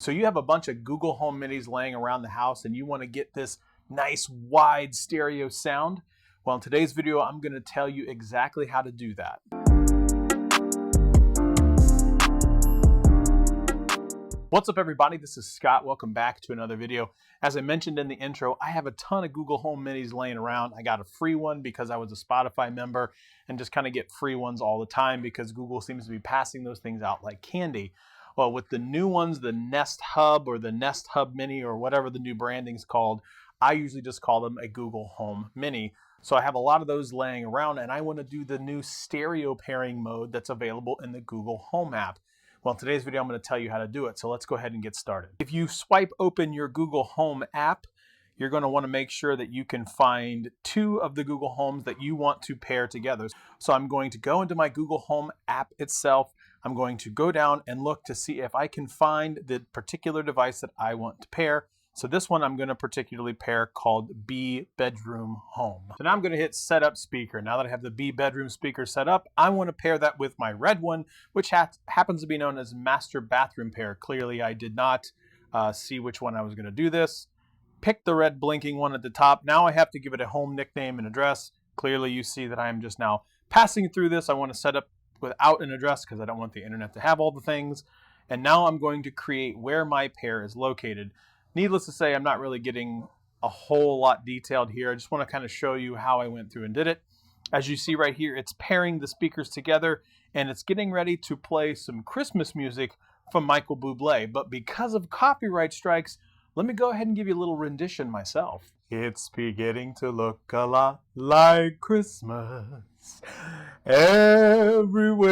So you have a bunch of Google Home Minis laying around the house and you want to get this nice wide stereo sound. Well, in today's video, I'm going to tell you exactly how to do that. What's up, everybody? This is Scott. Welcome back to another video. As I mentioned in the intro, I have a ton of Google Home Minis laying around. I got a free one because I was a Spotify member and just kind of get free ones all the time because Google seems to be passing those things out like candy. Well, with the new ones, the Nest Hub or the Nest Hub Mini or whatever the new branding's called, I usually just call them a Google Home Mini. So I have a lot of those laying around and I want to do the new stereo pairing mode that's available in the Google Home app. Well, in today's video, I'm going to tell you how to do it. So let's go ahead and get started. If you swipe open your Google Home app, you're going to want to make sure that you can find two of the Google Homes that you want to pair together. So I'm going to go into my Google Home app itself. I'm going to go down and look to see if I can find the particular device that I want to pair. So this one I'm going to particularly pair called B Bedroom Home. So now I'm going to hit Setup Speaker. Now that I have the B Bedroom Speaker set up, I want to pair that with my red one, which happens to be known as Master Bathroom Pair. Clearly, I did not see which one I was going to do this. Pick the red blinking one at the top. Now I have to give it a home nickname and address. Clearly, you see that I am just now passing through this. I want to set up without an address because I don't want the internet to have all the things. And now I'm going to create where my pair is located. Needless to say, I'm not really getting a whole lot detailed here. I just want to kind of show you how I went through and did it. As you see right here, it's pairing the speakers together and it's getting ready to play some Christmas music from Michael Bublé. But because of copyright strikes, let me go ahead and give you a little rendition myself. It's beginning to look a lot like Christmas everywhere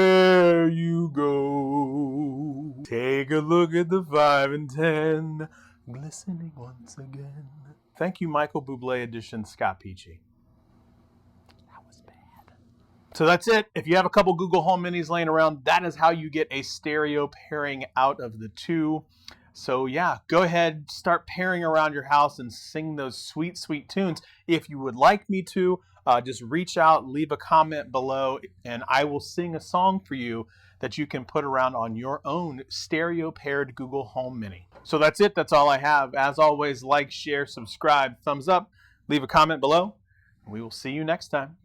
you go. Take a look at the 5 and 10 glistening once again. Thank you, Michael Bublé edition, Scott Peachy. That was bad. So that's it. If you have a couple Google Home Minis laying around, that is how you get a stereo pairing out of the two. So yeah, go ahead, start pairing around your house and sing those sweet, sweet tunes. If you would like me to, just reach out, leave a comment below, and I will sing a song for you that you can put around on your own stereo paired Google Home Mini. So that's it. That's all I have. As always, like, share, subscribe, thumbs up, leave a comment below. We will see you next time.